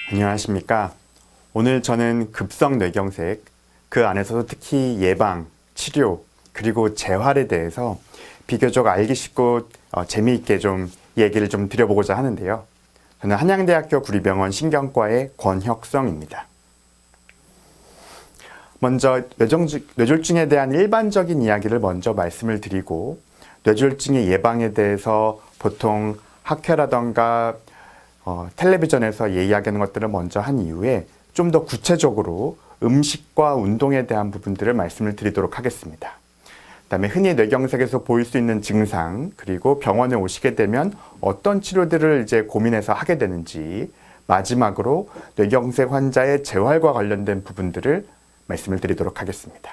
안녕하십니까. 오늘 저는 급성 뇌경색, 그 안에서도 특히 예방, 치료, 그리고 재활에 대해서 비교적 알기 쉽고 재미있게 좀 얘기를 좀 드려보고자 하는데요. 저는 한양대학교 구리병원 신경과의 권혁성입니다. 먼저 뇌졸중에 대한 일반적인 이야기를 먼저 말씀을 드리고, 뇌졸중의 예방에 대해서 보통 학회라던가 텔레비전에서 이야기하는 것들을 먼저 한 이후에 좀 더 구체적으로 음식과 운동에 대한 부분들을 말씀을 드리도록 하겠습니다. 그 다음에 흔히 뇌경색에서 보일 수 있는 증상, 그리고 병원에 오시게 되면 어떤 치료들을 이제 고민해서 하게 되는지, 마지막으로 뇌경색 환자의 재활과 관련된 부분들을 말씀을 드리도록 하겠습니다.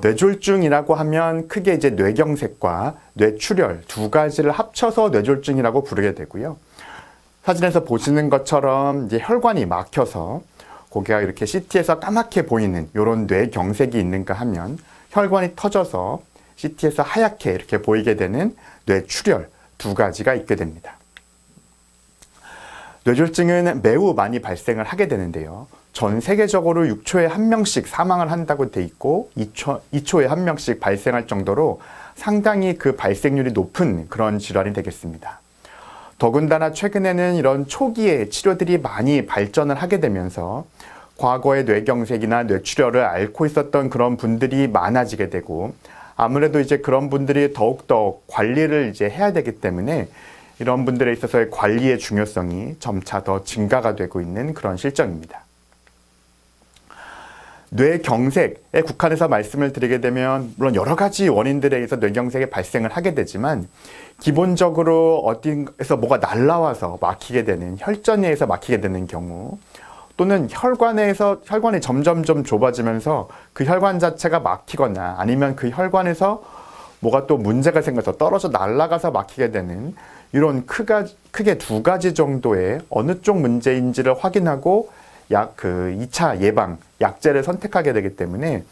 뇌졸중이라고 하면 크게 이제 뇌경색과 뇌출혈 두 가지를 합쳐서 뇌졸중이라고 부르게 되고요. 사진에서 보시는 것처럼 이제 혈관이 막혀서 고개가 이렇게 CT에서 까맣게 보이는 이런 뇌경색이 있는가 하면, 혈관이 터져서 CT에서 하얗게 이렇게 보이게 되는 뇌출혈 두 가지가 있게 됩니다. 뇌졸중은 매우 많이 발생을 하게 되는데요. 전 세계적으로 6초에 1명씩 사망을 한다고 돼 있고 2초에 1명씩 발생할 정도로 상당히 그 발생률이 높은 그런 질환이 되겠습니다. 더군다나 최근에는 이런 초기에 치료들이 많이 발전을 하게 되면서 과거의 뇌경색이나 뇌출혈을 앓고 있었던 그런 분들이 많아지게 되고, 아무래도 이제 그런 분들이 더욱더 관리를 이제 해야 되기 때문에 이런 분들에 있어서의 관리의 중요성이 점차 더 증가가 되고 있는 그런 실정입니다. 뇌경색에 국한해서 말씀을 드리게 되면, 물론 여러 가지 원인들에 의해서 뇌경색이 발생을 하게 되지만, 기본적으로 어딘가에서 뭐가 날라와서 막히게 되는, 혈전에 의해서 막히게 되는 경우, 또는 혈관이 점점 좁아지면서 그 혈관 자체가 막히거나, 아니면 그 혈관에서 뭐가 또 문제가 생겨서 떨어져 날아가서 막히게 되는, 이런 크게 두 가지 정도의 어느 쪽 문제인지를 확인하고 2차 예방 약제를 선택하게 되기 때문에,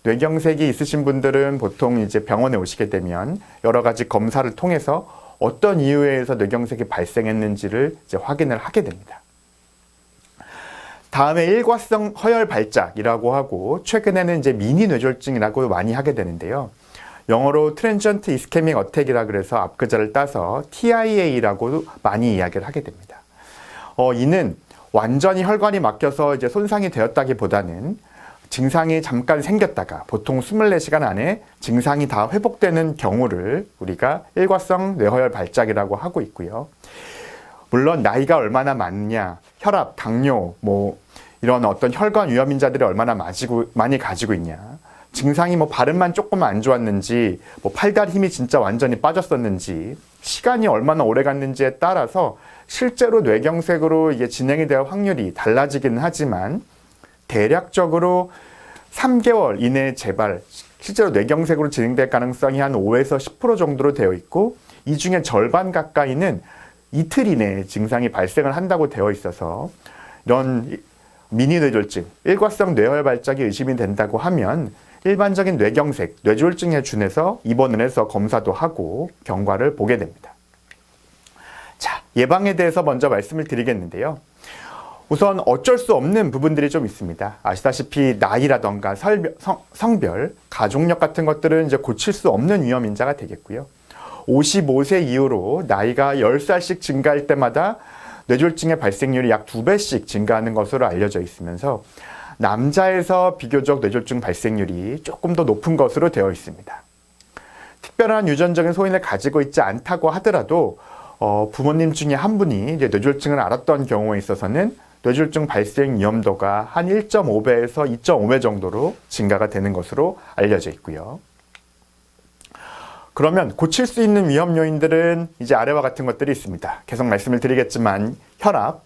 뇌경색이 있으신 분들은 보통 이제 병원에 오시게 되면 여러 가지 검사를 통해서 어떤 이유에 의해서 뇌경색이 발생했는지를 이제 확인을 하게 됩니다. 다음에 일과성 허혈 발작이라고 하고, 최근에는 이제 미니 뇌졸중이라고 많이 하게 되는데요. 영어로 트랜지언트 이스케믹 어택이라 그래서 앞글자를 따서 TIA라고 많이 이야기를 하게 됩니다. 이는 완전히 혈관이 막혀서 이제 손상이 되었다기보다는 증상이 잠깐 생겼다가 보통 24시간 안에 증상이 다 회복되는 경우를 우리가 일과성 뇌허혈 발작이라고 하고 있고요. 물론 나이가 얼마나 많냐, 혈압, 당뇨, 이런 어떤 혈관 위험인자들이 얼마나 많이 가지고 있냐, 증상이 발음만 조금 안 좋았는지, 팔다리 힘이 진짜 완전히 빠졌었는지, 시간이 얼마나 오래 갔는지에 따라서 실제로 뇌경색으로 이게 진행이 될 확률이 달라지기는 하지만, 대략적으로 3개월 이내의 재발, 실제로 뇌경색으로 진행될 가능성이 한 5에서 10% 정도로 되어 있고, 이 중에 절반 가까이는 이틀 이내에 증상이 발생을 한다고 되어 있어서, 이런 미니 뇌졸중, 일과성 뇌혈 발작이 의심이 된다고 하면 일반적인 뇌경색, 뇌졸중에 준해서 입원을 해서 검사도 하고 경과를 보게 됩니다. 자, 예방에 대해서 먼저 말씀을 드리겠는데요. 우선 어쩔 수 없는 부분들이 좀 있습니다. 아시다시피 나이라던가 성별, 가족력 같은 것들은 이제 고칠 수 없는 위험인자가 되겠고요. 55세 이후로 나이가 10살씩 증가할 때마다 뇌졸중의 발생률이 약 2배씩 증가하는 것으로 알려져 있으면서, 남자에서 비교적 뇌졸중 발생률이 조금 더 높은 것으로 되어 있습니다. 특별한 유전적인 소인을 가지고 있지 않다고 하더라도 부모님 중에 한 분이 이제 뇌졸중을 앓았던 경우에 있어서는 뇌졸중 발생 위험도가 한 1.5배에서 2.5배 정도로 증가가 되는 것으로 알려져 있고요. 그러면 고칠 수 있는 위험 요인들은 이제 아래와 같은 것들이 있습니다. 계속 말씀을 드리겠지만, 혈압,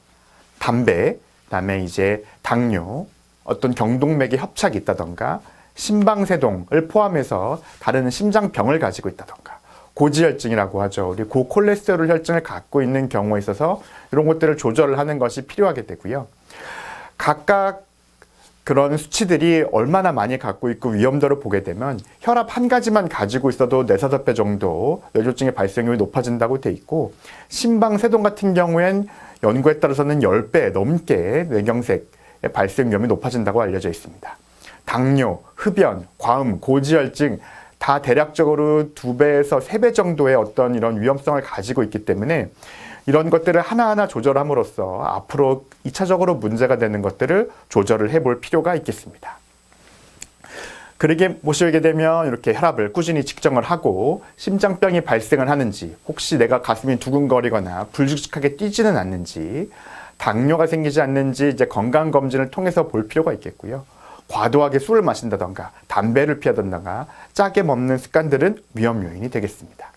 담배, 그다음에 이제 당뇨, 어떤 경동맥의 협착이 있다던가, 심방세동을 포함해서 다른 심장병을 가지고 있다던가, 고지혈증이라고 하죠. 우리 고콜레스테롤 혈증을 갖고 있는 경우에 있어서 이런 것들을 조절을 하는 것이 필요하게 되고요. 각각 그런 수치들이 얼마나 많이 갖고 있고 위험도를 보게 되면 혈압 한 가지만 가지고 있어도 4~5배 정도 뇌졸중의 발생률이 높아진다고 돼 있고, 심방세동 같은 경우엔 연구에 따라서는 10배 넘게 뇌경색의 발생 위험이 높아진다고 알려져 있습니다. 당뇨, 흡연, 과음, 고지혈증 다 대략적으로 2배에서 3배 정도의 어떤 이런 위험성을 가지고 있기 때문에 이런 것들을 하나하나 조절함으로써 앞으로 2차적으로 문제가 되는 것들을 조절을 해볼 필요가 있겠습니다. 그러게 보시게 되면 이렇게 혈압을 꾸준히 측정을 하고 심장병이 발생을 하는지, 혹시 내가 가슴이 두근거리거나 불규칙하게 뛰지는 않는지, 당뇨가 생기지 않는지 이제 건강검진을 통해서 볼 필요가 있겠고요. 과도하게 술을 마신다던가 담배를 피하던가 짜게 먹는 습관들은 위험 요인이 되겠습니다.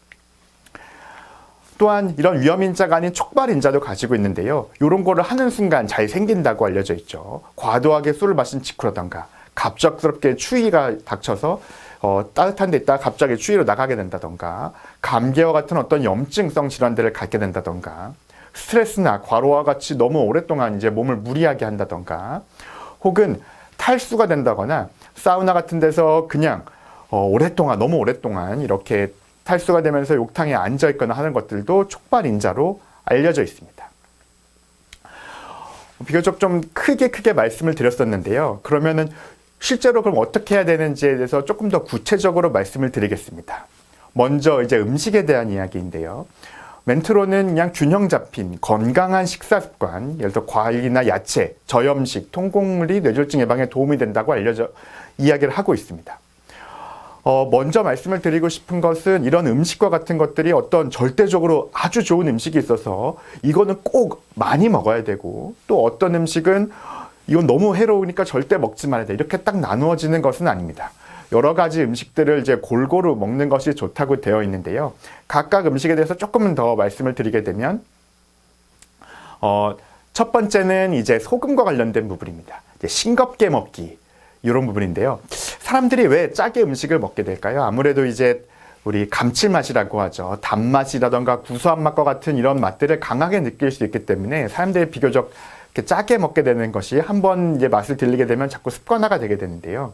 또한 이런 위험인자가 아닌 촉발인자도 가지고 있는데요. 이런 거를 하는 순간 잘 생긴다고 알려져 있죠. 과도하게 술을 마신 직후라던가 갑작스럽게 추위가 닥쳐서 따뜻한 데 있다가 갑자기 추위로 나가게 된다던가, 감기와 같은 어떤 염증성 질환들을 갖게 된다던가, 스트레스나 과로와 같이 너무 오랫동안 이제 몸을 무리하게 한다던가, 혹은 탈수가 된다거나 사우나 같은 데서 그냥 너무 오랫동안 이렇게 탈수가 되면서 욕탕에 앉아 있거나 하는 것들도 촉발인자로 알려져 있습니다. 비교적 좀 크게 말씀을 드렸었는데요. 그러면은 실제로 그럼 어떻게 해야 되는지에 대해서 조금 더 구체적으로 말씀을 드리겠습니다. 먼저 이제 음식에 대한 이야기인데요. 멘트로는 그냥 균형 잡힌 건강한 식사 습관, 예를 들어 과일이나 야채, 저염식, 통곡물이 뇌졸중 예방에 도움이 된다고 이야기를 하고 있습니다. 먼저 말씀을 드리고 싶은 것은 이런 음식과 같은 것들이 어떤 절대적으로 아주 좋은 음식이 있어서 이거는 꼭 많이 먹어야 되고, 또 어떤 음식은 이건 너무 해로우니까 절대 먹지 말아야 돼, 이렇게 딱 나누어지는 것은 아닙니다. 여러 가지 음식들을 이제 골고루 먹는 것이 좋다고 되어 있는데요. 각각 음식에 대해서 조금은 더 말씀을 드리게 되면, 첫 번째는 이제 소금과 관련된 부분입니다. 이제 싱겁게 먹기, 이런 부분인데요. 사람들이 왜 짜게 음식을 먹게 될까요? 아무래도 이제 우리 감칠맛이라고 하죠. 단맛이라던가 구수한 맛과 같은 이런 맛들을 강하게 느낄 수 있기 때문에 사람들이 비교적 이렇게 짜게 먹게 되는 것이, 한번 이제 맛을 들리게 되면 자꾸 습관화가 되게 되는데요.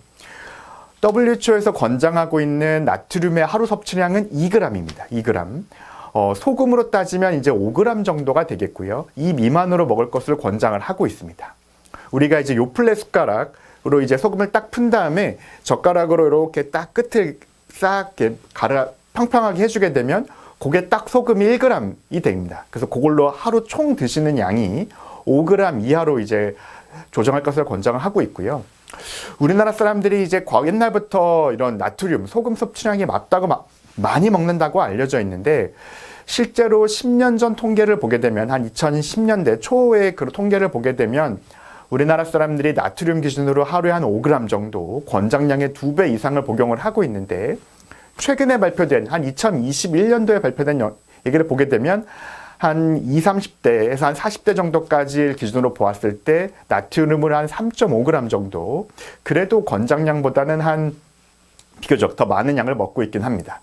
WHO에서 권장하고 있는 나트륨의 하루 섭취량은 2g입니다. 2g. 소금으로 따지면 이제 5g 정도가 되겠고요. 이 미만으로 먹을 것을 권장을 하고 있습니다. 우리가 이제 요플레 숟가락으로 이제 소금을 딱 푼 다음에 젓가락으로 이렇게 딱 끝을 싹 평평하게 해주게 되면 그게 딱 소금이 1g이 됩니다. 그래서 그걸로 하루 총 드시는 양이 5g 이하로 이제 조정할 것을 권장을 하고 있고요. 우리나라 사람들이 이제 옛날부터 이런 나트륨, 소금 섭취량이 많이 먹는다고 알려져 있는데, 실제로 10년 전 통계를 보게 되면, 한 2010년대 초에 그 통계를 보게 되면 우리나라 사람들이 나트륨 기준으로 하루에 한 5g 정도, 권장량의 2배 이상을 복용을 하고 있는데, 최근에 발표된 한 2021년도에 발표된 얘기를 보게 되면 한 20, 30대에서 한 40대 정도까지 기준으로 보았을 때 나트륨을 한 3.5g 정도, 그래도 권장량보다는 한 비교적 더 많은 양을 먹고 있긴 합니다.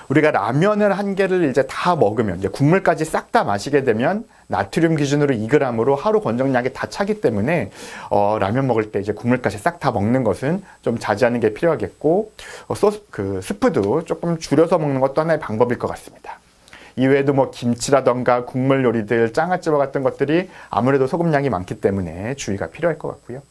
우리가 라면을 한 개를 이제 다 먹으면, 이제 국물까지 싹 다 마시게 되면 나트륨 기준으로 2g으로 하루 권장량이 다 차기 때문에 라면 먹을 때 이제 국물까지 싹 다 먹는 것은 좀 자제하는 게 필요하겠고, 스프도 조금 줄여서 먹는 것도 하나의 방법일 것 같습니다. 이외에도 뭐 김치라던가 국물 요리들, 장아찌와 같은 것들이 아무래도 소금량이 많기 때문에 주의가 필요할 것 같고요.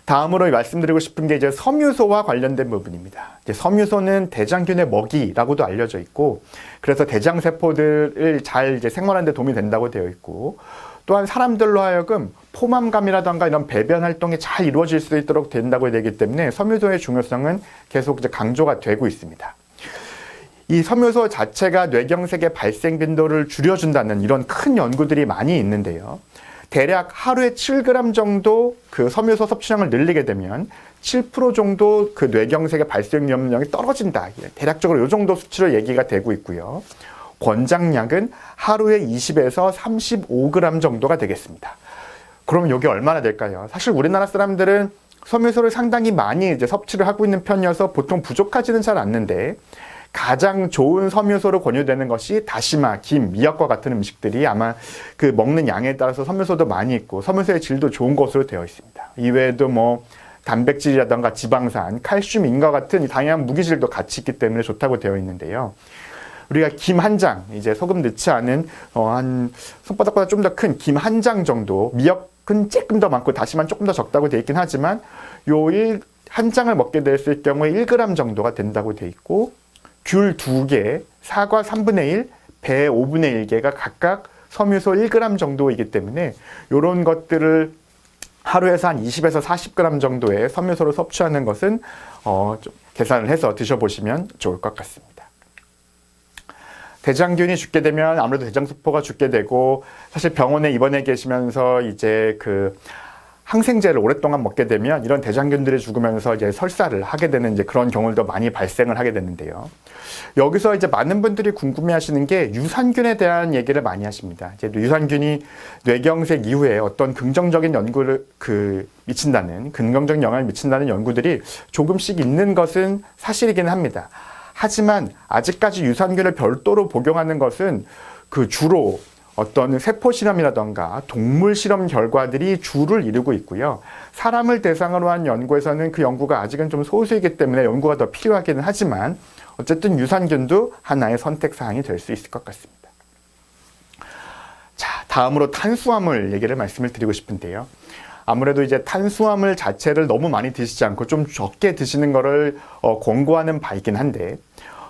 다음으로 말씀드리고 싶은 게 이제 섬유소와 관련된 부분입니다. 이제 섬유소는 대장균의 먹이라고도 알려져 있고, 그래서 대장세포들을 잘 이제 생활하는 데 도움이 된다고 되어 있고, 또한 사람들로 하여금 포만감이라던가 이런 배변 활동이 잘 이루어질 수 있도록 된다고 되기 때문에 섬유소의 중요성은 계속 이제 강조가 되고 있습니다. 이 섬유소 자체가 뇌경색의 발생 빈도를 줄여준다는 이런 큰 연구들이 많이 있는데요. 대략 하루에 7g 정도 그 섬유소 섭취량을 늘리게 되면 7% 정도 그 뇌경색의 발생 위험량이 떨어진다. 대략적으로 이 정도 수치로 얘기가 되고 있고요. 권장량은 하루에 20에서 35g 정도가 되겠습니다. 그러면 이게 얼마나 될까요? 사실 우리나라 사람들은 섬유소를 상당히 많이 이제 섭취를 하고 있는 편이어서 보통 부족하지는 잘 않는데, 가장 좋은 섬유소로 권유되는 것이 다시마, 김, 미역과 같은 음식들이 아마 그 먹는 양에 따라서 섬유소도 많이 있고 섬유소의 질도 좋은 것으로 되어 있습니다. 이외에도 뭐 단백질이라던가 지방산, 칼슘, 인과 같은 다양한 무기질도 같이 있기 때문에 좋다고 되어 있는데요. 우리가 김 한 장, 이제 소금 넣지 않은 한 손바닥보다 좀 더 큰 김 한 장 정도, 미역은 조금 더 많고 다시마는 조금 더 적다고 되어 있긴 하지만 한 장을 먹게 됐을 경우에 1g 정도가 된다고 되어 있고, 귤 2개, 사과 3분의 1, 배 5분의 1개가 각각 섬유소 1g 정도이기 때문에 이런 것들을 하루에서 한 20에서 40g 정도의 섬유소를 섭취하는 것은 좀 계산을 해서 드셔보시면 좋을 것 같습니다. 대장균이 죽게 되면 아무래도 대장세포가 죽게 되고, 사실 병원에 입원해 계시면서 이제 그 항생제를 오랫동안 먹게 되면 이런 대장균들이 죽으면서 이제 설사를 하게 되는 이제 그런 경우도 많이 발생을 하게 되는데요. 여기서 이제 많은 분들이 궁금해 하시는 게 유산균에 대한 얘기를 많이 하십니다. 이제 유산균이 뇌경색 이후에 어떤 긍정적인 연구를 긍정적인 영향을 미친다는 연구들이 조금씩 있는 것은 사실이긴 합니다. 하지만 아직까지 유산균을 별도로 복용하는 것은 주로 어떤 세포 실험이라던가 동물 실험 결과들이 주를 이루고 있고요. 사람을 대상으로 한 연구에서는 그 연구가 아직은 좀 소수이기 때문에 연구가 더 필요하기는 하지만 어쨌든 유산균도 하나의 선택 사항이 될 수 있을 것 같습니다. 자, 다음으로 탄수화물 얘기를 말씀을 드리고 싶은데요. 아무래도 이제 탄수화물 자체를 너무 많이 드시지 않고 좀 적게 드시는 거를 권고하는 바이긴 한데,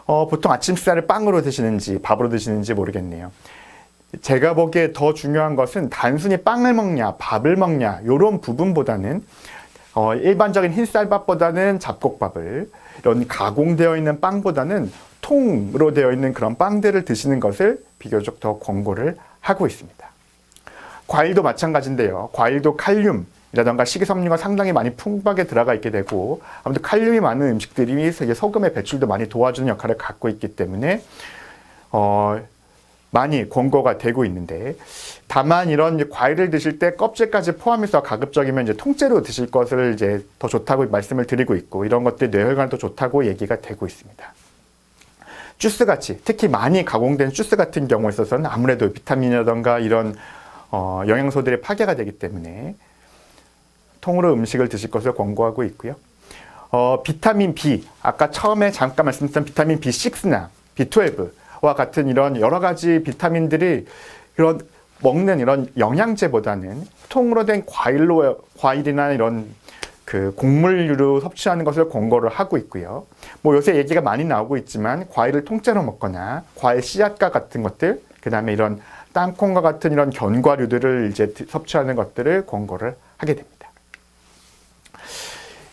보통 아침 식사를 빵으로 드시는지 밥으로 드시는지 모르겠네요. 제가 보기에 더 중요한 것은 단순히 빵을 먹냐 밥을 먹냐 이런 부분보다는 일반적인 흰쌀밥보다는 잡곡밥을, 이런 가공되어 있는 빵보다는 통으로 되어 있는 그런 빵들을 드시는 것을 비교적 더 권고를 하고 있습니다. 과일도 마찬가지인데요. 과일도 칼륨이라던가 식이섬유가 상당히 많이 풍부하게 들어가 있게 되고, 아무튼 칼륨이 많은 음식들이 소금의 배출도 많이 도와주는 역할을 갖고 있기 때문에 많이 권고가 되고 있는데, 다만 이런 과일을 드실 때 껍질까지 포함해서 가급적이면 이제 통째로 드실 것을 이제 더 좋다고 말씀을 드리고 있고, 이런 것들이 뇌혈관도 좋다고 얘기가 되고 있습니다. 주스 같이, 특히 많이 가공된 주스 같은 경우에 있어서는 아무래도 비타민이라던가 이런 영양소들이 파괴가 되기 때문에 통으로 음식을 드실 것을 권고하고 있고요. 비타민 B, 아까 처음에 잠깐 말씀드렸던 비타민 B6나 B12와 같은 이런 여러 가지 비타민들이 먹는 이런 영양제보다는 통으로 된 과일이나 이런 곡물류로 섭취하는 것을 권고를 하고 있고요. 뭐 요새 얘기가 많이 나오고 있지만 과일을 통째로 먹거나 과일 씨앗과 같은 것들, 그 다음에 이런 땅콩과 같은 이런 견과류들을 이제 섭취하는 것들을 권고를 하게 됩니다.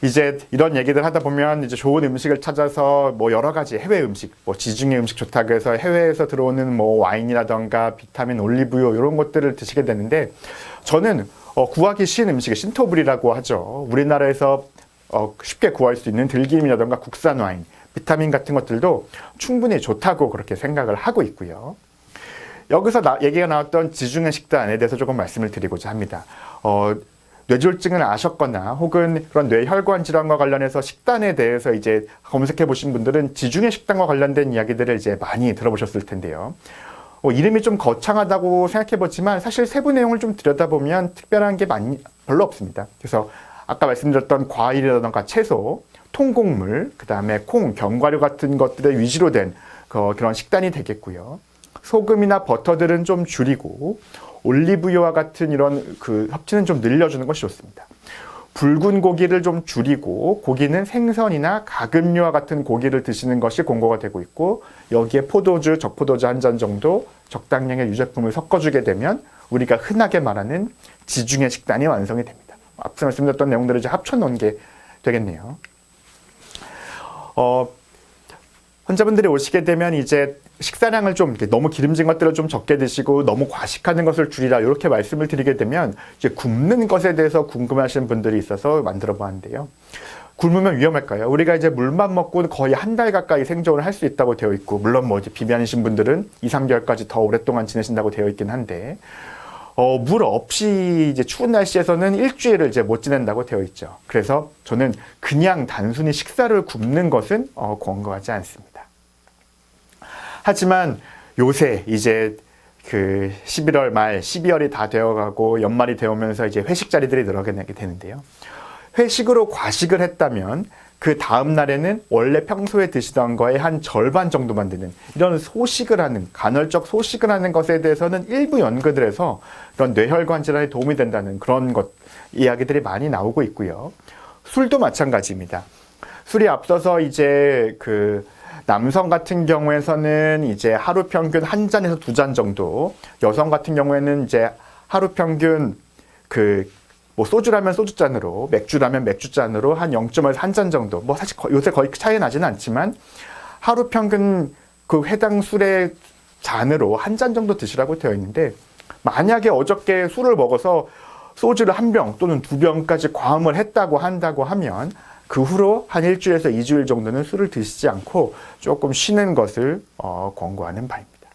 이제 이런 얘기들 하다 보면 이제 좋은 음식을 찾아서 뭐 여러 가지 해외 음식, 뭐 지중해 음식 좋다고 해서 해외에서 들어오는 뭐 와인이라던가 비타민, 올리브유 이런 것들을 드시게 되는데, 저는 구하기 쉬운 음식이 신토불이라고 하죠. 우리나라에서 쉽게 구할 수 있는 들기름이라던가 국산 와인, 비타민 같은 것들도 충분히 좋다고 그렇게 생각을 하고 있고요. 여기서 얘기가 나왔던 지중해 식단에 대해서 조금 말씀을 드리고자 합니다. 뇌졸중을 아셨거나 혹은 그런 뇌혈관 질환과 관련해서 식단에 대해서 이제 검색해 보신 분들은 지중해 식단과 관련된 이야기들을 이제 많이 들어보셨을 텐데요. 이름이 좀 거창하다고 생각해 보지만 사실 세부 내용을 좀 들여다보면 특별한 게 별로 없습니다. 그래서 아까 말씀드렸던 과일이라던가 채소, 통곡물, 그 다음에 콩, 견과류 같은 것들의 위주로 된 그런 식단이 되겠고요. 소금이나 버터들은 좀 줄이고 올리브유와 같은 이런 섭취는 좀 늘려주는 것이 좋습니다. 붉은 고기를 좀 줄이고 고기는 생선이나 가금류와 같은 고기를 드시는 것이 권고가 되고 있고, 여기에 포도주, 적포도주 한 잔 정도 적당량의 유제품을 섞어주게 되면 우리가 흔하게 말하는 지중해 식단이 완성이 됩니다. 앞서 말씀드렸던 내용들을 이제 합쳐놓은 게 되겠네요. 환자분들이 오시게 되면 이제 식사량을 좀 너무 기름진 것들을 좀 적게 드시고 너무 과식하는 것을 줄이라 이렇게 말씀을 드리게 되면 이제 굶는 것에 대해서 궁금해하시는 분들이 있어서 만들어 보았는데요. 굶으면 위험할까요? 우리가 이제 물만 먹고 거의 한 달 가까이 생존을 할 수 있다고 되어 있고, 물론 뭐 이제 비만이신 분들은 2, 3개월까지 더 오랫동안 지내신다고 되어 있긴 한데, 물 없이 이제 추운 날씨에서는 일주일을 이제 못 지낸다고 되어 있죠. 그래서 저는 그냥 단순히 식사를 굶는 것은 권고하지 않습니다. 하지만 요새 이제 그 11월 말 12월이 다 되어가고 연말이 되어오면서 이제 회식 자리들이 늘어나게 되는데요. 회식으로 과식을 했다면 그 다음 날에는 원래 평소에 드시던 거의 한 절반 정도만 드는 이런 소식을 하는, 간헐적 소식을 하는 것에 대해서는 일부 연구들 해서 이런 뇌혈관 질환에 도움이 된다는 그런 이야기들이 많이 나오고 있고요. 술도 마찬가지입니다. 술이 앞서서 이제 그 남성 같은 경우에서는 이제 하루 평균 한 잔에서 두 잔 정도, 여성 같은 경우에는 이제 하루 평균 뭐 소주라면 소주잔으로, 맥주라면 맥주잔으로 한 0.5에서 한 잔 정도, 뭐 사실 요새 거의 차이 나지는 않지만 하루 평균 그 해당 술의 잔으로 한 잔 정도 드시라고 되어 있는데, 만약에 어저께 술을 먹어서 소주를 한 병 또는 두 병까지 과음을 했다고 한다고 하면 그 후로 한 일주일에서 2주일 정도는 술을 드시지 않고 조금 쉬는 것을 권고하는 바입니다.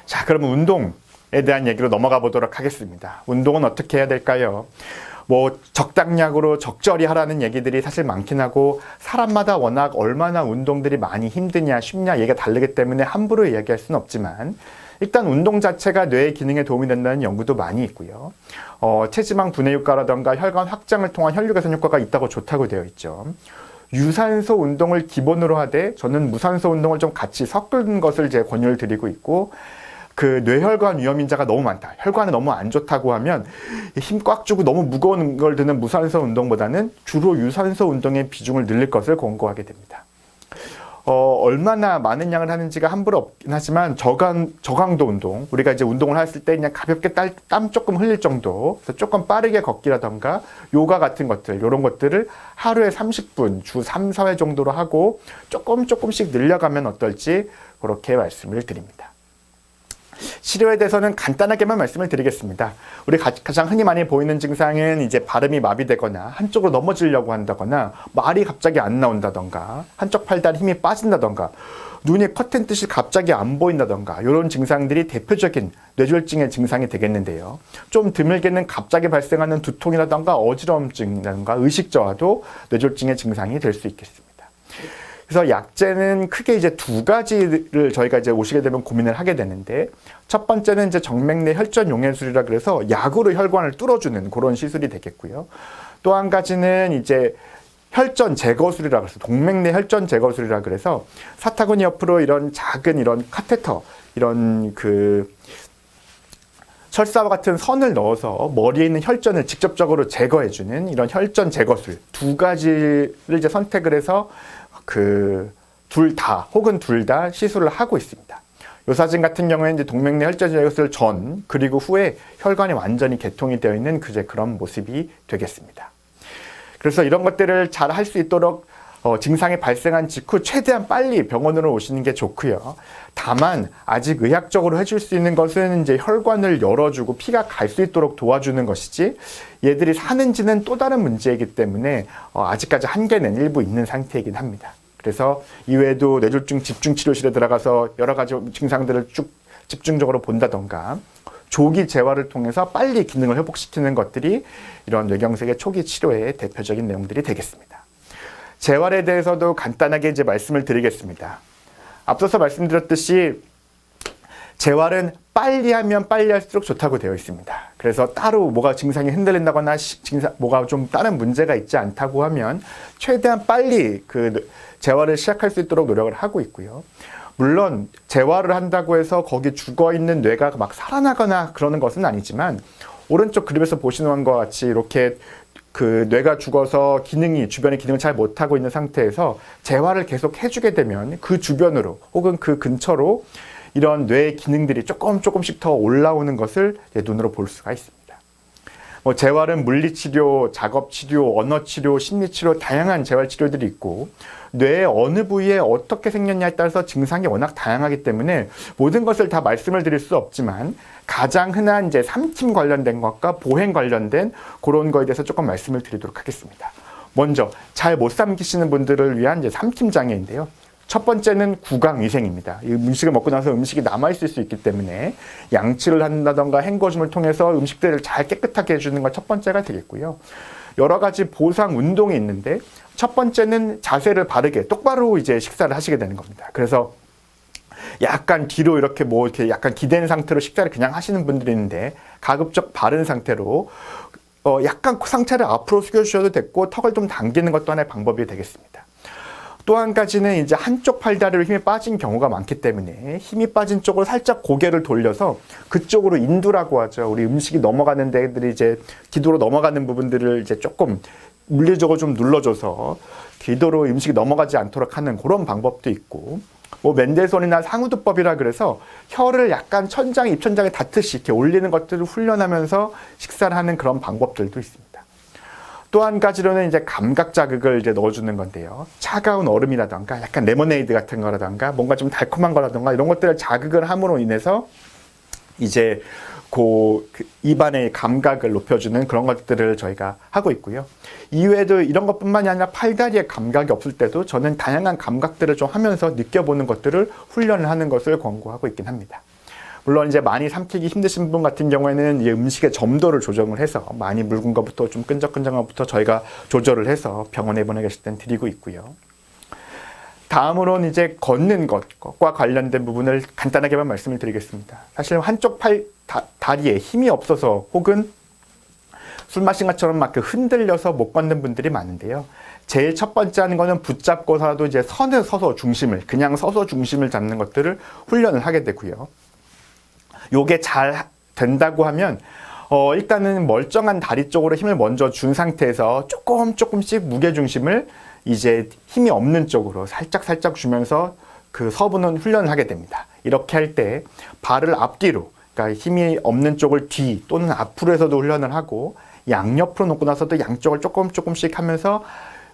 자, 그러면 운동에 대한 얘기로 넘어가 보도록 하겠습니다. 운동은 어떻게 해야 될까요? 뭐 적당량으로 적절히 하라는 얘기들이 사실 많긴 하고, 사람마다 워낙 얼마나 운동들이 많이 힘드냐 쉽냐 얘기가 다르기 때문에 함부로 이야기할 수는 없지만, 일단 운동 자체가 뇌의 기능에 도움이 된다는 연구도 많이 있고요. 체지방 분해 효과라던가 혈관 확장을 통한 혈류 개선 효과가 있다고 좋다고 되어 있죠. 유산소 운동을 기본으로 하되 저는 무산소 운동을 좀 같이 섞은 것을 제 권유를 드리고 있고, 그 뇌혈관 위험인자가 너무 많다, 혈관이 너무 안 좋다고 하면 힘 꽉 주고 너무 무거운 걸 드는 무산소 운동보다는 주로 유산소 운동의 비중을 늘릴 것을 권고하게 됩니다. 얼마나 많은 양을 하는지가 함부로 없긴 하지만 저강도 운동, 우리가 이제 운동을 했을 때 그냥 가볍게 땀 조금 흘릴 정도, 그래서 조금 빠르게 걷기라던가 요가 같은 것들, 이런 것들을 하루에 30분 주 3, 4회 정도로 하고 조금씩 늘려가면 어떨지 그렇게 말씀을 드립니다. 치료에 대해서는 간단하게만 말씀을 드리겠습니다. 우리 가장 흔히 많이 보이는 증상은 이제 발음이 마비되거나 한쪽으로 넘어지려고 한다거나 말이 갑자기 안 나온다던가 한쪽 팔다리 힘이 빠진다던가 눈이 커튼 뜻이 갑자기 안 보인다던가 이런 증상들이 대표적인 뇌졸중의 증상이 되겠는데요. 좀 드물게는 갑자기 발생하는 두통이라던가 어지러움증이라던가 의식저하도 뇌졸중의 증상이 될 수 있겠습니다. 그래서 약제는 크게 이제 두 가지를 저희가 이제 오시게 되면 고민을 하게 되는데, 첫 번째는 이제 정맥내 혈전 용해술이라 그래서 약으로 혈관을 뚫어주는 그런 시술이 되겠고요. 또 한 가지는 이제 혈전 제거술이라 그래서 동맥내 혈전 제거술이라 그래서 사타구니 옆으로 이런 작은 이런 카테터, 이런 그 철사와 같은 선을 넣어서 머리에 있는 혈전을 직접적으로 제거해주는 이런 혈전 제거술 두 가지를 이제 선택을 해서 둘 다 혹은 둘 다 시술을 하고 있습니다. 이 사진 같은 경우에는 이제 동맥내 혈전 제거술 전 그리고 후에 혈관이 완전히 개통이 되어 있는 그런 모습이 되겠습니다. 그래서 이런 것들을 잘 할 수 있도록 증상이 발생한 직후 최대한 빨리 병원으로 오시는 게 좋고요. 다만 아직 의학적으로 해줄 수 있는 것은 이제 혈관을 열어주고 피가 갈 수 있도록 도와주는 것이지, 얘들이 사는지는 또 다른 문제이기 때문에 아직까지 한계는 일부 있는 상태이긴 합니다. 그래서 이외에도 뇌졸중 집중치료실에 들어가서 여러 가지 증상들을 쭉 집중적으로 본다던가 조기 재활을 통해서 빨리 기능을 회복시키는 것들이 이런 뇌경색의 초기 치료의 대표적인 내용들이 되겠습니다. 재활에 대해서도 간단하게 이제 말씀을 드리겠습니다. 앞서서 말씀드렸듯이 재활은 빨리 하면 빨리 할수록 좋다고 되어 있습니다. 그래서 따로 뭐가 증상이 흔들린다거나 뭐가 좀 다른 문제가 있지 않다고 하면 최대한 빨리 재활을 시작할 수 있도록 노력을 하고 있고요. 물론 재활을 한다고 해서 거기 죽어있는 뇌가 막 살아나거나 그러는 것은 아니지만, 오른쪽 그림에서 보시는 것과 같이 이렇게 뇌가 죽어서 주변의 기능을 잘 못하고 있는 상태에서 재활을 계속 해주게 되면 그 주변으로 혹은 그 근처로 이런 뇌의 기능들이 조금씩 더 올라오는 것을 눈으로 볼 수가 있습니다. 재활은 물리치료, 작업치료, 언어치료, 심리치료 다양한 재활치료들이 있고, 뇌의 어느 부위에 어떻게 생겼냐에 따라서 증상이 워낙 다양하기 때문에 모든 것을 다 말씀을 드릴 수 없지만, 가장 흔한 이제 삼킴 관련된 것과 보행 관련된 그런 거에 대해서 조금 말씀을 드리도록 하겠습니다. 먼저 잘 못 삼키시는 분들을 위한 이제 삼킴 장애인데요. 첫 번째는 구강위생입니다. 이 음식을 먹고 나서 음식이 남아있을 수 있기 때문에 양치를 한다던가 헹궈줌을 통해서 음식들을 잘 깨끗하게 해주는 건 첫 번째가 되겠고요. 여러 가지 보상 운동이 있는데, 첫 번째는 자세를 바르게 똑바로 이제 식사를 하시게 되는 겁니다. 그래서 약간 뒤로 이렇게 뭐 이렇게 약간 기댄 상태로 식사를 그냥 하시는 분들이 있는데 가급적 바른 상태로 약간 상체를 앞으로 숙여주셔도 됐고 턱을 좀 당기는 것도 하나의 방법이 되겠습니다. 또 한 가지는 이제 한쪽 팔다리로 힘이 빠진 경우가 많기 때문에 힘이 빠진 쪽으로 살짝 고개를 돌려서 그쪽으로 인두라고 하죠. 우리 음식이 넘어가는 데들이 이제 기도로 넘어가는 부분들을 이제 조금 물리적으로 좀 눌러줘서 기도로 음식이 넘어가지 않도록 하는 그런 방법도 있고, 뭐 맨델손이나 상우두법이라 그래서 혀를 약간 천장, 입천장에 닿듯이 이렇게 올리는 것들을 훈련하면서 식사를 하는 그런 방법들도 있습니다. 또 한 가지로는 이제 감각 자극을 이제 넣어주는 건데요. 차가운 얼음이라던가 약간 레모네이드 같은 거라던가 뭔가 좀 달콤한 거라던가 이런 것들을 자극을 함으로 인해서 이제 그 입안의 감각을 높여주는 그런 것들을 저희가 하고 있고요. 이외에도 이런 것뿐만이 아니라 팔다리에 감각이 없을 때도 저는 다양한 감각들을 좀 하면서 느껴보는 것들을 훈련을 하는 것을 권고하고 있긴 합니다. 물론 이제 많이 삼키기 힘드신 분 같은 경우에는 이 음식의 점도를 조정을 해서 많이 묽은 것부터 좀 끈적끈적한 것부터 저희가 조절을 해서 병원에 입원해 계실 땐 드리고 있고요. 다음으로는 이제 걷는 것과 관련된 부분을 간단하게만 말씀을 드리겠습니다. 사실 한쪽 다리에 힘이 없어서 혹은 술 마신 것처럼 막 흔들려서 못 걷는 분들이 많은데요. 제일 첫 번째 하는 거는 붙잡고서라도 이제 선에 서서 중심을, 그냥 서서 중심을 잡는 것들을 훈련을 하게 되고요. 요게 잘 된다고 하면 일단은 멀쩡한 다리 쪽으로 힘을 먼저 준 상태에서 조금씩 무게중심을 이제 힘이 없는 쪽으로 살짝 주면서 그 서부는 훈련을 하게 됩니다. 이렇게 할 때 발을 앞뒤로, 그러니까 힘이 없는 쪽을 뒤 또는 앞으로 해서도 훈련을 하고 양옆으로 놓고 나서도 양쪽을 조금씩 하면서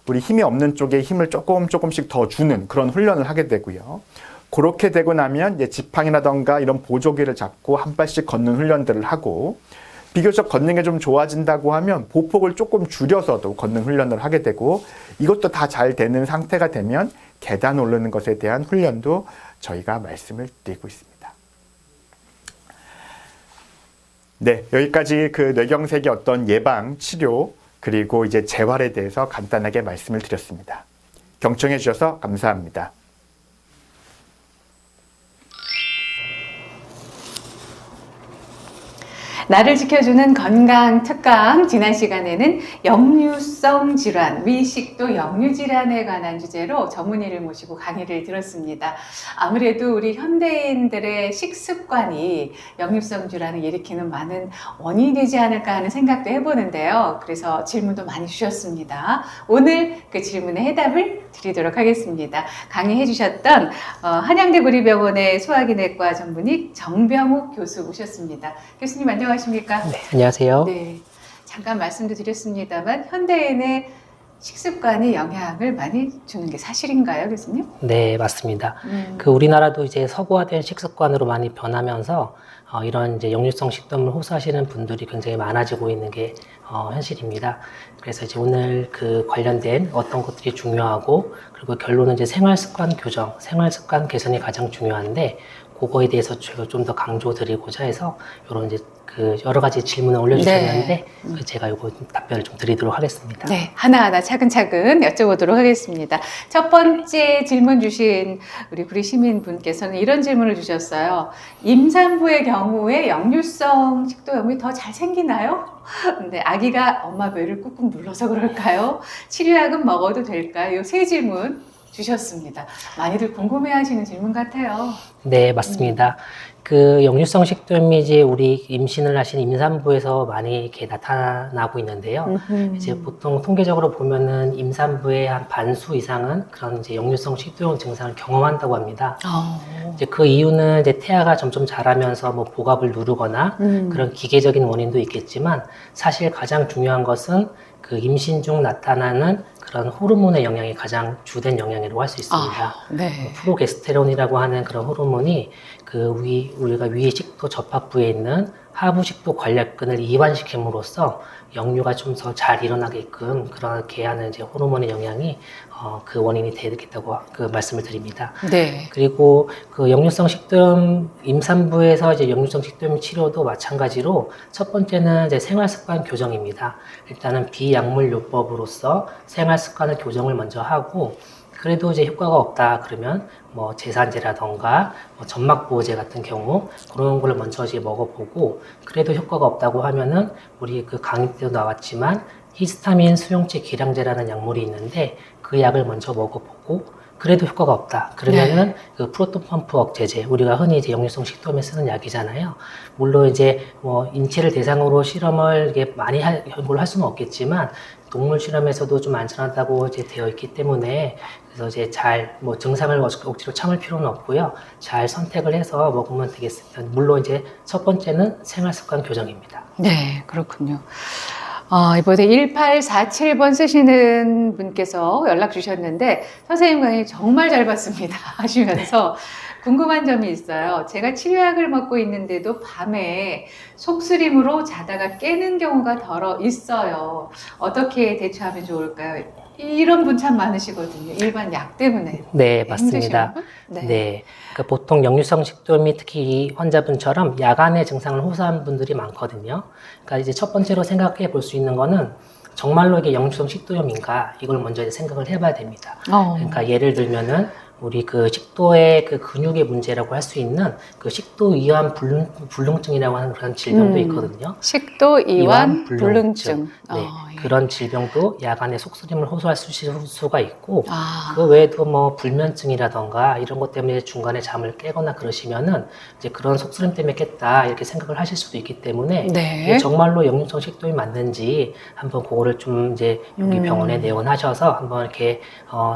우리 힘이 없는 쪽에 힘을 조금씩 더 주는 그런 훈련을 하게 되고요. 그렇게 되고 나면 이제 지팡이라던가 이런 보조개를 잡고 한 발씩 걷는 훈련들을 하고, 비교적 걷는 게 좀 좋아진다고 하면 보폭을 조금 줄여서도 걷는 훈련을 하게 되고, 이것도 다 잘 되는 상태가 되면 계단 오르는 것에 대한 훈련도 저희가 말씀을 드리고 있습니다. 네, 여기까지 그 뇌경색의 어떤 예방, 치료, 그리고 이제 재활에 대해서 간단하게 말씀을 드렸습니다. 경청해 주셔서 감사합니다. 나를 지켜주는 건강 특강, 지난 시간에는 역류성 질환, 미식도 역류 질환에 관한 주제로 전문의를 모시고 강의를 들었습니다. 아무래도 우리 현대인들의 식습관이 역류성 질환을 일으키는 많은 원인이 되지 않을까 하는 생각도 해보는데요. 그래서 질문도 많이 주셨습니다. 오늘 그 질문에 해답을 드리도록 하겠습니다. 강의해 주셨던 한양대 구리병원의 소화기내과 전문의 정병욱 교수 모셨습니다. 교수님 안녕하십니까? 네, 안녕하세요. 네, 잠깐 말씀도 드렸습니다만 현대인의 식습관이 영향을 많이 주는 게 사실인가요, 교수님? 네, 맞습니다. 그 우리나라도 이제 서구화된 식습관으로 많이 변하면서 이런 이제 역류성 식도염을 호소하시는 분들이 굉장히 많아지고 있는 게 현실입니다. 그래서 이제 오늘 그 관련된 어떤 것들이 중요하고, 그리고 결론은 이제 생활습관 교정, 생활습관 개선이 가장 중요한데, 그거에 대해서 제가 좀 더 강조드리고자 해서 이런 이제 그 여러 가지 질문을 올려주셨는데, 네. 제가 이거 답변을 좀 드리도록 하겠습니다. 네, 하나하나 차근차근 여쭤보도록 하겠습니다. 첫 번째 질문 주신 우리 구리 시민분께서는 이런 질문을 주셨어요. 임산부의 경우에 역류성 식도염이 더 잘 생기나요? 근데 아기가 엄마 배를 꾹꾹 눌러서 그럴까요? 치료약은 먹어도 될까요? 이 세 질문 주셨습니다. 많이들 궁금해하시는 질문 같아요. 네, 맞습니다. 그 역류성 식도염이 이제 우리 임신을 하신 임산부에서 많이 이렇게 나타나고 있는데요. 이제 보통 통계적으로 보면은 임산부의 한 반수 이상은 그런 이제 역류성 식도염 증상을 경험한다고 합니다. 이제 그 이유는 이제 태아가 점점 자라면서 뭐 복압을 누르거나 그런 기계적인 원인도 있겠지만, 사실 가장 중요한 것은 그 임신 중 나타나는 그런 호르몬의 영향이 가장 주된 영향이라고 할 수 있습니다. 네. 프로게스테론이라고 하는 그런 호르몬이 그 우리가 위 식도 접합부에 있는 하부 식도 관략근을 이완시킴으로써 역류가 좀 더 잘 일어나게끔 그렇게 하는 이제 호르몬의 영향이 그 원인이 되겠다고 그 말씀을 드립니다. 네. 그리고 그 역류성 식도염 임산부에서 이제 역류성 식도염 치료도 마찬가지로 첫 번째는 이제 생활습관 교정입니다. 일단은 비약물요법으로서 생활습관을 교정을 먼저 하고, 그래도 이제 효과가 없다 그러면 뭐 제산제라던가 뭐 점막보호제 같은 경우 그런 걸 먼저 이제 먹어보고 그래도 효과가 없다고 하면은 우리 그 강의 때도 나왔지만 히스타민 수용체 기량제라는 약물이 있는데 그 약을 먼저 먹어보고 그래도 효과가 없다. 그러면은 그 프로톤 펌프 억제제, 우리가 흔히 이제 역류성 식도염에 쓰는 약이잖아요. 물론 이제 뭐 인체를 대상으로 실험을 이게 많이 할 수는 없겠지만 동물 실험에서도 좀 안전하다고 이제 되어 있기 때문에 그래서 이제 잘 뭐 증상을 억지로 참을 필요는 없고요. 잘 선택을 해서 먹으면 되겠습니다. 물론 이제 첫 번째는 생활 습관 교정입니다. 네, 그렇군요. 이번에 1847번 쓰시는 분께서 연락 주셨는데 선생님 강의 정말 잘 봤습니다 하시면서 궁금한 점이 있어요. 제가 치료약을 먹고 있는데도 밤에 속쓰림으로 자다가 깨는 경우가 덜어 있어요. 어떻게 대처하면 좋을까요? 이런 분 참 많으시거든요. 일반 약 때문에. 네, 맞습니다. 힘드신 분? 네. 그러니까 보통 역류성 식도염이 특히 이 환자분처럼 야간에 증상을 호소하는 분들이 많거든요. 그러니까 이제 첫 번째로 생각해 볼 수 있는 거는 정말로 이게 역류성 식도염인가 이걸 먼저 이제 생각을 해봐야 됩니다. 그러니까 예를 들면은 우리 그 식도의 그 근육의 문제라고 할 수 있는 그 식도 이완 불능증이라고 하는 그런 질병도 있거든요. 식도 이완 불능증. 불능증. 네, 예. 그런 질병도 야간에 속쓰림을 호소할 수가 있고 아, 그 외에도 뭐 불면증이라던가 이런 것 때문에 중간에 잠을 깨거나 그러시면은 이제 그런 속쓰림 때문에 깼다 이렇게 생각을 하실 수도 있기 때문에 네. 이게 정말로 역류성 식도염이 맞는지 한번 그거를 좀 이제 여기 병원에 내원하셔서 한번 이렇게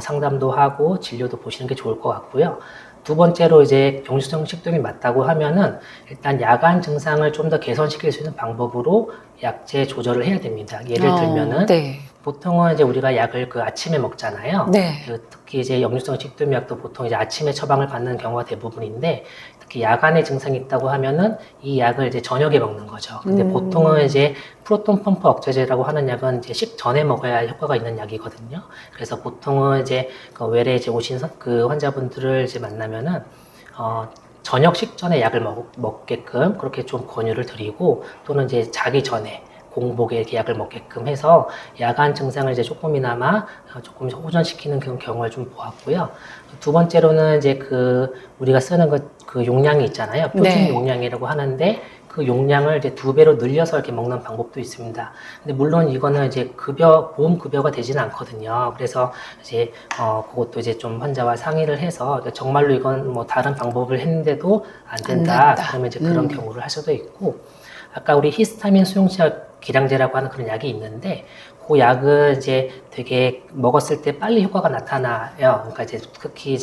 상담도 하고 진료도 보시는 게 좋을 것 같고요. 두 번째로 이제 역류성 식도염이 맞다고 하면은 일단 야간 증상을 좀 더 개선시킬 수 있는 방법으로 약제 조절을 해야 됩니다. 예를 들면은 네. 보통은 이제 우리가 약을 그 아침에 먹잖아요. 네. 그 특히 이제 역류성 식도염 약도 보통 이제 아침에 처방을 받는 경우가 대부분인데 특히 야간에 증상이 있다고 하면은 이 약을 이제 저녁에 먹는 거죠. 근데 보통은 이제 프로톤 펌프 억제제라고 하는 약은 이제 식전에 먹어야 효과가 있는 약이거든요. 그래서 보통은 이제 그 외래 이제 오신 그 환자분들을 이제 만나면은 저녁 식전에 약을 먹게끔 그렇게 좀 권유를 드리고 또는 이제 자기 전에 공복에 이렇게 약을 먹게끔 해서 야간 증상을 이제 조금이나마 조금 호전시키는 그런 경우를 좀 보았고요. 두 번째로는 이제 그 우리가 쓰는 그 용량이 있잖아요. 표준 네. 용량이라고 하는데 그 용량을 이제 2배로 늘려서 이렇게 먹는 방법도 있습니다. 근데 물론 이거는 이제 보험 급여가 되지는 않거든요. 그래서 이제 그것도 이제 좀 환자와 상의를 해서 정말로 이건 뭐 다른 방법을 했는데도 안 된다. 그러면 이제 그런 경우를 할 수도 있고 아까 우리 히스타민 수용체 기량제라고 하는 그런 약이 있는데 그 약은 이제 되게 먹었을 때 빨리 효과가 나타나요. 그러니까 이제 특히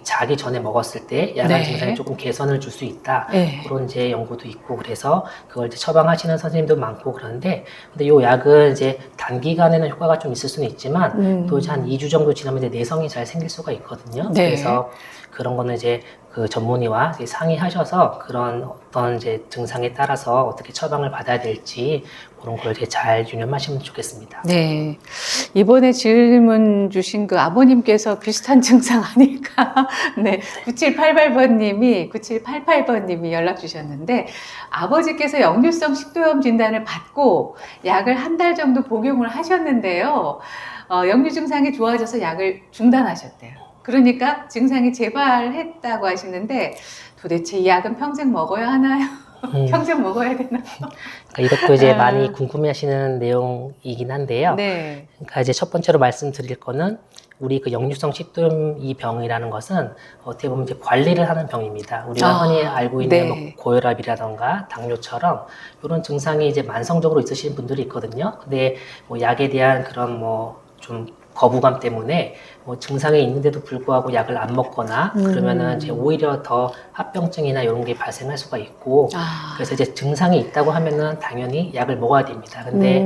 자기 전에 먹었을 때 야간 네. 증상에 조금 개선을 줄 수 있다. 네. 그런 이제 연구도 있고 그래서 그걸 이제 처방하시는 선생님도 많고 그런데 근데 요 약은 이제 단기간에는 효과가 좀 있을 수는 있지만 또 이제 한 2주 정도 지나면 이제 내성이 잘 생길 수가 있거든요. 네. 그래서 그런 거는 이제 그 전문의와 상의하셔서 그런 어떤 이제 증상에 따라서 어떻게 처방을 받아야 될지 그런 걸 이렇게 잘 유념하시면 좋겠습니다. 네. 이번에 질문 주신 그 아버님께서 비슷한 증상 아닐까? 네. 9788번님이 연락 주셨는데, 아버지께서 역류성 식도염 진단을 받고 약을 한 달 정도 복용을 하셨는데요. 역류 증상이 좋아져서 약을 중단하셨대요. 그러니까 증상이 재발했다고 하시는데, 도대체 이 약은 평생 먹어야 하나요? 평생 먹어야 되나요? 그러니까 이것도 이제 많이 궁금해하시는 내용이긴 한데요. 네. 그러니까 이제 첫 번째로 말씀드릴 거는 우리 그 역류성 식도염 이 병이라는 것은 어떻게 보면 이제 관리를 하는 병입니다. 우리가 흔히 알고 있는 네. 뭐 고혈압이라던가 당뇨처럼 이런 증상이 이제 만성적으로 있으신 분들이 있거든요. 근데 뭐 약에 대한 그런 뭐 좀 거부감 때문에 뭐 증상이 있는데도 불구하고 약을 안 먹거나 그러면은 이제 오히려 더 합병증이나 이런 게 발생할 수가 있고 그래서 이제 증상이 있다고 하면은 당연히 약을 먹어야 됩니다. 근데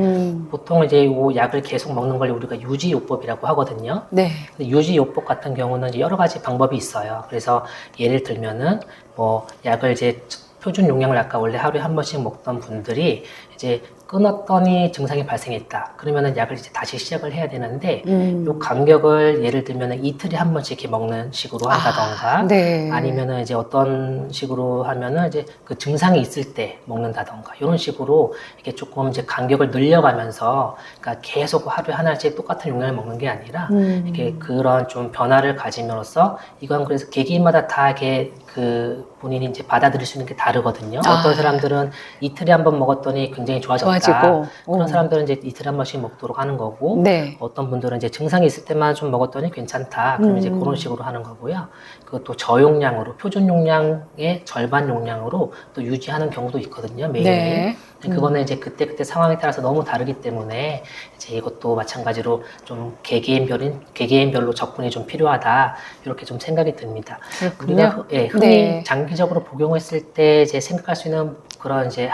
보통 이제 이 약을 계속 먹는 걸 우리가 유지요법이라고 하거든요. 네. 근데 유지요법 같은 경우는 이제 여러 가지 방법이 있어요. 그래서 예를 들면은 뭐 약을 이제 표준 용량을 아까 원래 하루에 한 번씩 먹던 분들이 이제 끊었더니 증상이 발생했다. 그러면은 약을 이제 다시 시작을 해야 되는데 요 간격을 예를 들면은 이틀에 한 번씩 이렇게 먹는 식으로 한다던가 네. 아니면은 이제 어떤 식으로 하면은 이제 그 증상이 있을 때 먹는다던가 이런 식으로 이렇게 조금 이제 간격을 늘려가면서 그러니까 계속 하루에 하나씩 똑같은 용량을 먹는 게 아니라 이렇게 그런 좀 변화를 가짐으로써 이건 그래서 개개인마다 다 이렇게 그 본인이 이제 받아들일 수 있는 게 다르거든요. 어떤 사람들은 이틀에 한 번 먹었더니 굉장히 좋아졌다. 좋아지고. 그런 사람들은 이제 이틀에 한 번씩 먹도록 하는 거고, 네. 어떤 분들은 이제 증상이 있을 때만 좀 먹었더니 괜찮다. 그럼 이제 그런 식으로 하는 거고요. 그것도 저용량으로, 표준 용량의 절반 용량으로 또 유지하는 경우도 있거든요. 매일. 네. 그거는 이제 그때그때 상황에 따라서 너무 다르기 때문에 이제 이것도 마찬가지로 좀 개개인별로 접근이 좀 필요하다. 이렇게 좀 생각이 듭니다. 우리가 흔히 네. 장기적으로 복용했을 때 이제 생각할 수 있는 그런 이제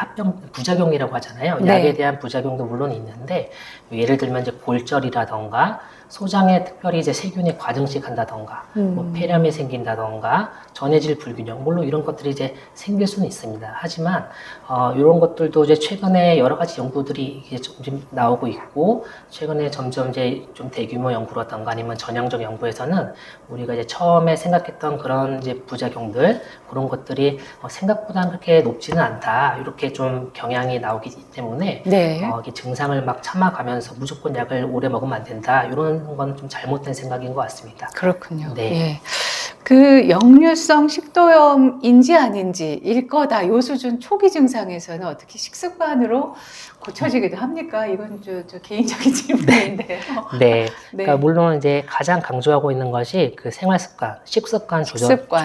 부작용이라고 하잖아요. 네. 약에 대한 부작용도 물론 있는데 예를 들면 이제 골절이라던가 소장에 특별히 이제 세균이 과증식한다던가 뭐 폐렴이 생긴다던가 전해질 불균형 물론 이런 것들이 이제 생길 수는 있습니다. 하지만 이런 것들도 이제 최근에 여러 가지 연구들이 이제 좀 나오고 있고 최근에 점점 이제 좀 대규모 연구라던가 아니면 전향적 연구에서는 우리가 이제 처음에 생각했던 그런 이제 부작용들 그런 것들이 생각보다는 그렇게 높지는 않다 이렇게 좀 경향이 나오기 때문에 네. 이게 증상을 막 참아가면서 무조건 약을 오래 먹으면 안 된다 이런 건 좀 잘못된 생각인 것 같습니다. 그렇군요. 네. 예. 그 역류성 식도염인지 아닌지일 거다. 요 수준 초기 증상에서는 어떻게 식습관으로 고쳐지기도 합니까? 이건 저 개인적인 질문인데요. 네. 네. 그러니까 물론 이제 가장 강조하고 있는 것이 그 생활습관, 식습관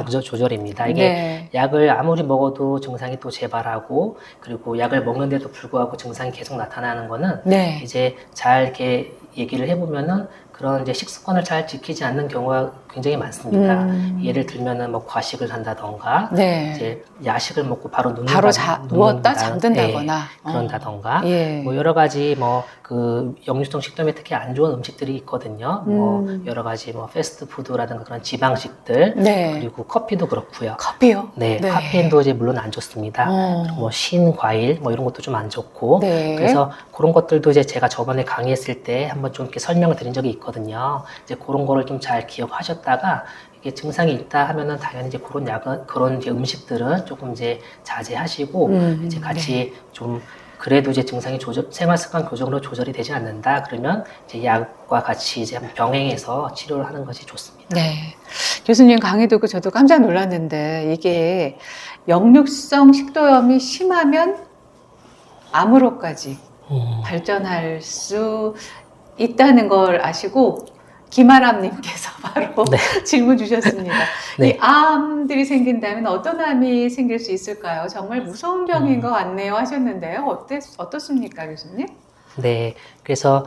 조절입니다. 이게 네. 약을 아무리 먹어도 증상이 또 재발하고 그리고 약을 먹는데도 불구하고 증상이 계속 나타나는 거는 네. 이제 잘 이렇게 얘기를 해보면은 그런 이제 식습관을 잘 지키지 않는 경우가 굉장히 많습니다. 예를 들면은 뭐 과식을 한다던가, 네. 이제 야식을 먹고 바로 누웠다 잠든다거나 그런다던가, 예. 뭐 여러 가지 뭐 그 역류성 식도염에 특히 안 좋은 음식들이 있거든요. 뭐 여러 가지 뭐 패스트푸드라든가 그런 지방식들, 네. 그리고 커피도 그렇고요. 커피요? 네, 카페인도 이제 물론 안 좋습니다. 뭐 신 과일 뭐 이런 것도 좀 안 좋고 네. 그래서 그런 것들도 이제 제가 저번에 강의했을 때 한번 좀 이렇게 설명을 드린 적이 있거든요. 이제 그런 거를 좀 잘 기억하셨다가 이게 증상이 있다 하면은 당연히 이제 그런 약은 그런 이제 음식들은 조금 이제 자제하시고 이제 같이 좀 그래도 이제 증상이 생활습관 교정으로 조절이 되지 않는다 그러면 이제 약과 같이 이제 병행해서 치료를 하는 것이 좋습니다. 네. 교수님 강의 듣고 저도 깜짝 놀랐는데 이게 역류성 식도염이 심하면 암으로까지 발전할 수 있다는 걸 아시고 김아람님께서 바로 질문 주셨습니다. 네. 이 암들이 생긴다면 어떤 암이 생길 수 있을까요? 정말 무서운 병인 것 같네요 하셨는데요. 어떻습니까, 교수님? 네, 그래서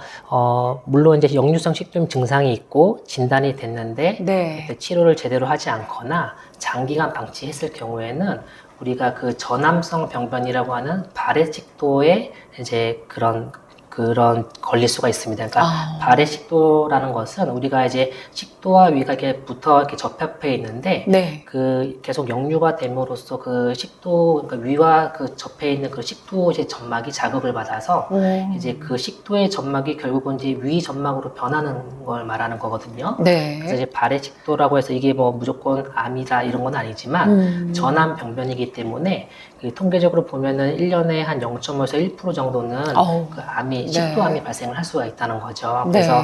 물론 이제 역류성 식도염 증상이 있고 진단이 됐는데 네. 그때 치료를 제대로 하지 않거나 장기간 방치했을 경우에는 우리가 그 전암성 병변이라고 하는 발해 식도에 이제 그런 걸릴 수가 있습니다. 그러니까 발해 식도라는 것은 우리가 이제 식도와 위가 이렇게 이렇게 접합해 있는데 네. 그 계속 역류가 됨으로써 그 식도 그러니까 위와 그 접해 있는 그 식도 이제 점막이 자극을 받아서 이제 그 식도의 점막이 결국은 이제 위 점막으로 변하는 걸 말하는 거거든요. 네. 그래서 이제 발해 식도라고 해서 이게 뭐 무조건 암이다 이런 건 아니지만 전암 병변이기 때문에 그 통계적으로 보면은 1년에 한 0.5에서 1% 정도는 그 암이 식도암이 발생을 할 수가 있다는 거죠. 그래서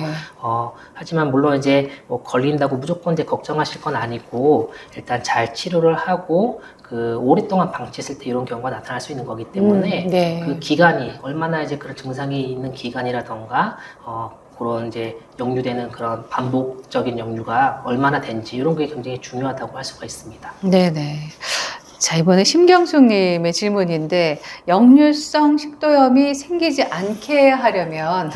하지만 물론 이제 뭐 걸린다고 무조건 이제 걱정하실 건 아니고 일단 잘 치료를 하고 그 오랫동안 방치했을 때 이런 경우가 나타날 수 있는 거기 때문에 그 기간이 얼마나 이제 그런 증상이 있는 기간이라던가 그런 이제 역류되는 그런 반복적인 역류가 얼마나 된지 이런 게 굉장히 중요하다고 할 수가 있습니다. 네네. 자, 이번에 심경숙님의 질문인데 역류성 식도염이 생기지 않게 하려면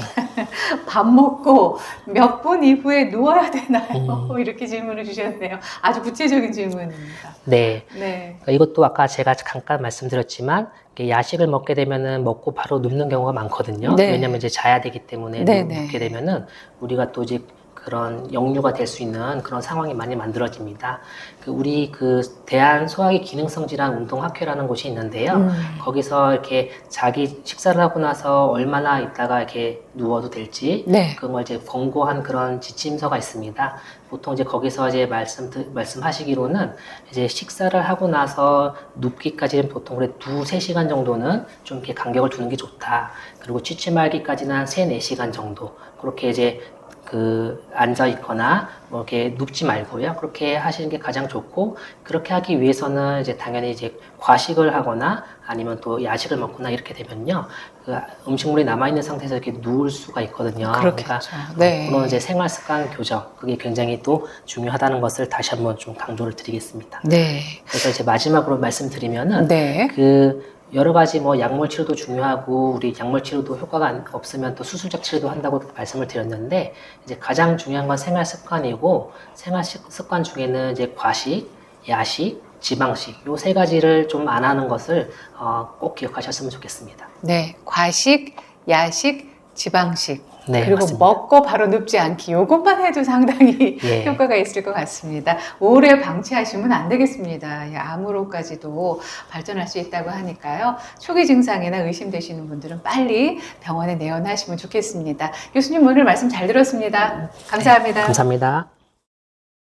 밥 먹고 몇 분 이후에 누워야 되나요? 이렇게 질문을 주셨네요. 아주 구체적인 질문입니다. 네. 네. 그러니까 이것도 아까 제가 잠깐 말씀드렸지만 야식을 먹게 되면은 먹고 바로 눕는 경우가 많거든요. 네. 왜냐면 이제 자야 되기 때문에 네네. 눕게 되면은 우리가 또 이제 그런 역류가 될 수 있는 그런 상황이 많이 만들어집니다. 우리 대한 소화기 기능성 질환 운동학회라는 곳이 있는데요. 거기서 이렇게 자기 식사를 하고 나서 얼마나 있다가 이렇게 누워도 될지 네. 그런 걸 이제 권고한 그런 지침서가 있습니다. 보통 이제 거기서 이제 말씀하시기로는 이제 식사를 하고 나서 눕기까지는 보통 그래 2-3시간 정도는 좀 이렇게 간격을 두는 게 좋다. 그리고 취침하기까지는 한 3-4시간 정도. 그렇게 이제 앉아 있거나 뭐 이렇게 눕지 말고요. 그렇게 하시는 게 가장 좋고, 그렇게 하기 위해서는 이제 당연히 이제 과식을 하거나 아니면 또 야식을 먹거나 이렇게 되면요. 음식물이 남아있는 상태에서 이렇게 누울 수가 있거든요. 그렇겠죠. 그러니까 네. 그런 이제 생활 습관 교정, 그게 굉장히 또 중요하다는 것을 다시 한번 좀 강조를 드리겠습니다. 네. 그래서 이제 마지막으로 말씀드리면은 네. 여러 가지 뭐 약물 치료도 중요하고 우리 약물 치료도 효과가 없으면 또 수술적 치료도 한다고 말씀을 드렸는데, 이제 가장 중요한 건 생활 습관이고, 생활 습관 중에는 이제 과식, 야식, 지방식 요 3가지를 좀 안 하는 것을 꼭 기억하셨으면 좋겠습니다. 네. 과식, 야식, 지방식. 네, 그리고 맞습니다. 먹고 바로 눕지 않기. 요것만 해도 상당히 예. 효과가 있을 것 같습니다. 오래 방치하시면 안 되겠습니다. 암으로까지도 발전할 수 있다고 하니까요. 초기 증상이나 의심되시는 분들은 빨리 병원에 내원하시면 좋겠습니다. 교수님 오늘 말씀 잘 들었습니다. 감사합니다. 네, 감사합니다.